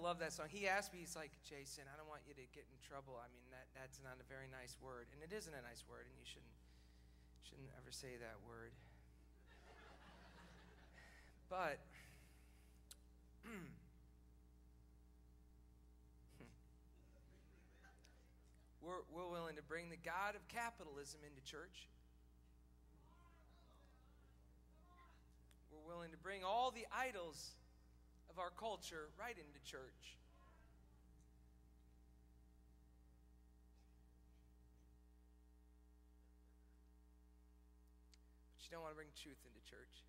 love that song. He asked me, he's like, Jason, I don't want you to get in trouble. I mean, that's not a very nice word. And it isn't a nice word, and you shouldn't ever say that word. But we're willing to bring the God of capitalism into church. We're willing to bring all the idols of our culture right into church. But you don't want to bring truth into church.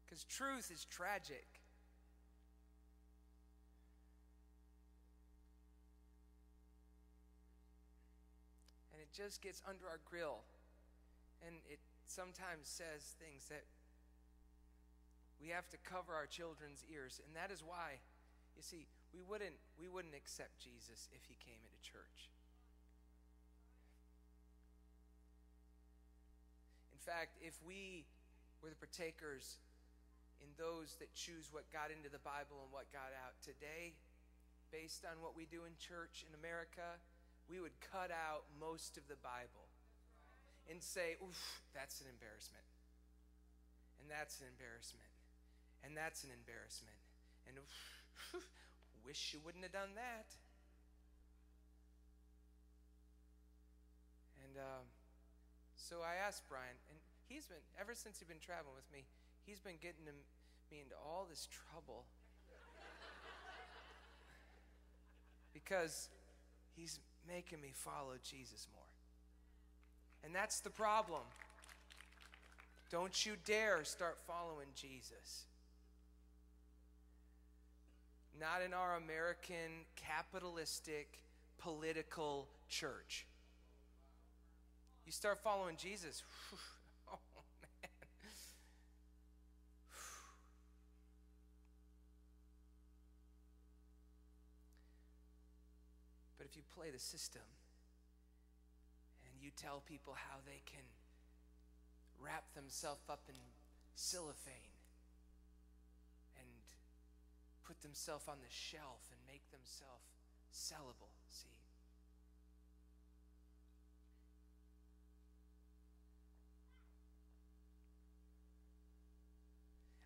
Because truth is tragic. And it just gets under our grill. And it sometimes says things that we have to cover our children's ears. And that is why, you see, we wouldn't accept Jesus if he came into church. In fact, if we were the partakers in those that choose what got into the Bible and what got out today, based on what we do in church in America, we would cut out most of the Bible and say, oof, that's an embarrassment. And that's an embarrassment. And that's an embarrassment. And oof, wish you wouldn't have done that. And so I asked Bryan, and he's been, ever since he's been traveling with me, he's been getting me into all this trouble. Because he's making me follow Jesus more. And that's the problem. Don't you dare start following Jesus. Not in our American capitalistic political church. You start following Jesus. Oh, man. But if you play the system and you tell people how they can wrap themselves up in cellophane and put themselves on the shelf and make themselves sellable, see?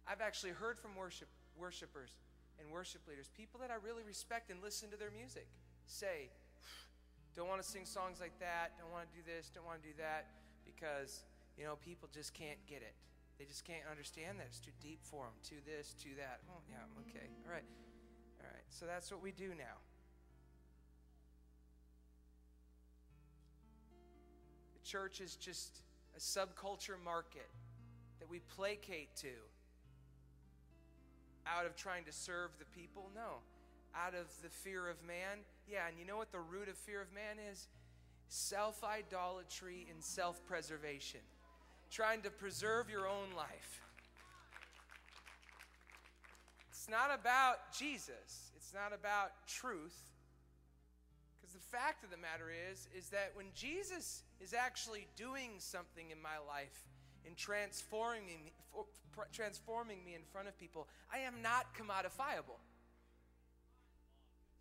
I've actually heard from worshipers and worship leaders, people that I really respect and listen to their music, say, don't want to sing songs like that, don't want to do this, don't want to do that, because, you know, people just can't get it. They just can't understand that. It's too deep for them, to this, to that. Oh, yeah, okay, all right. So that's what we do now. The church is just a subculture market that we placate to out of trying to serve the people. No, out of the fear of man. Yeah, and you know what the root of fear of man is? Self-idolatry and self-preservation. Trying to preserve your own life. It's not about Jesus. It's not about truth. Because the fact of the matter is that when Jesus is actually doing something in my life and transforming me in front of people, I am not commodifiable.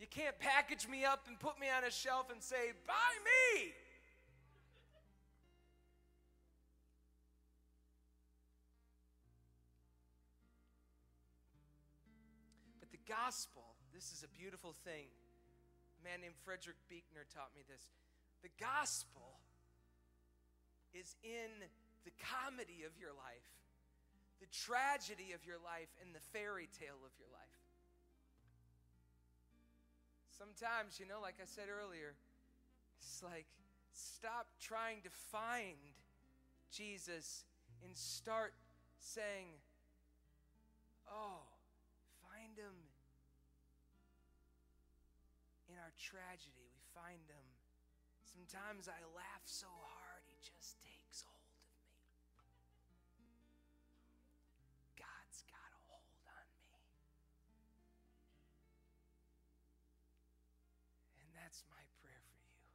You can't package me up and put me on a shelf and say, buy me. But the gospel, this is a beautiful thing. A man named Frederick Buechner taught me this. The gospel is in the comedy of your life, the tragedy of your life, and the fairy tale of your life. Sometimes, you know, like I said earlier, it's like, stop trying to find Jesus and start saying, oh, find him in our tragedy. We find him. Sometimes I laugh so hard, he just takes hold of me. God's got a hold on me. And that's my prayer for you,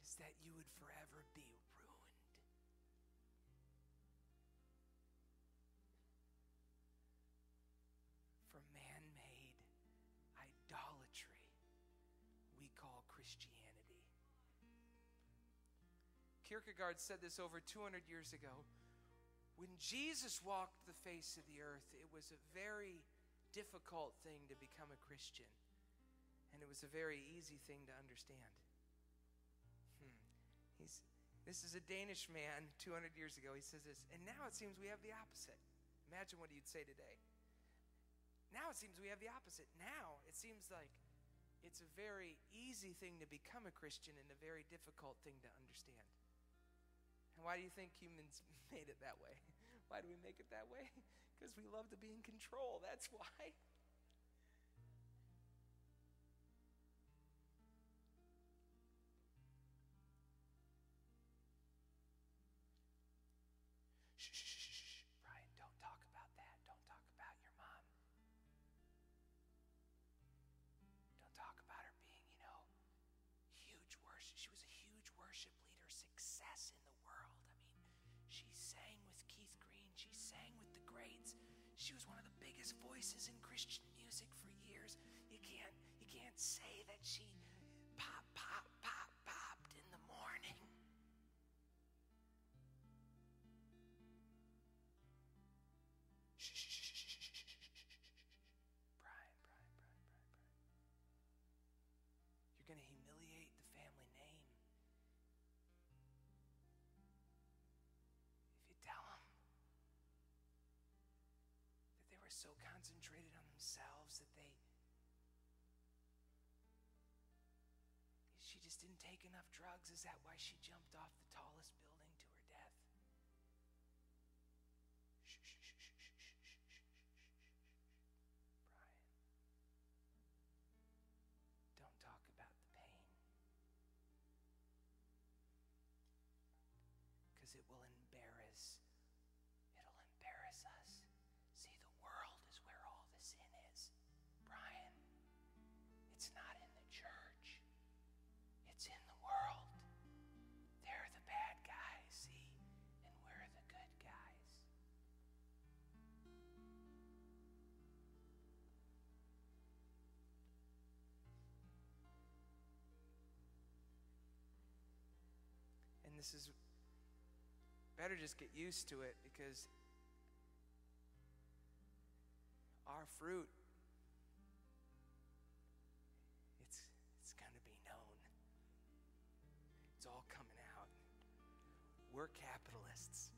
is that you would forever be ruined. Kierkegaard said this over 200 years ago. When Jesus walked the face of the earth, it was a very difficult thing to become a Christian. And it was a very easy thing to understand. This is a Danish man 200 years ago. He says this, and now it seems we have the opposite. Imagine what he'd say today. Now it seems we have the opposite. Now it seems like it's a very easy thing to become a Christian and a very difficult thing to understand. And why do you think humans made it that way? Why do we make it that way? Because we love to be in control. That's why. Shh, Bryan, don't talk about that. Don't talk about your mom. Don't talk about her being, huge worship. She was a huge worship leader, success in the world. I mean, she sang with Keith Green. She sang with the greats. She was one of the biggest voices in Christian music for years. You can't say that she popped in the morning. Bryan. You're going to humiliate the family name. If you tell them that they were so concentrated on themselves that she just didn't take enough drugs, is that why she jumped off the tallest building to her death? Bryan, don't talk about the pain. Because it'll embarrass us. See, the world is where all the sin is. Bryan, it's not in the church. It's in the world. They're the bad guys, see? And we're the good guys. And this is better just get used to it, because our fruit, it's going to be known. It's all coming out. We're capitalists.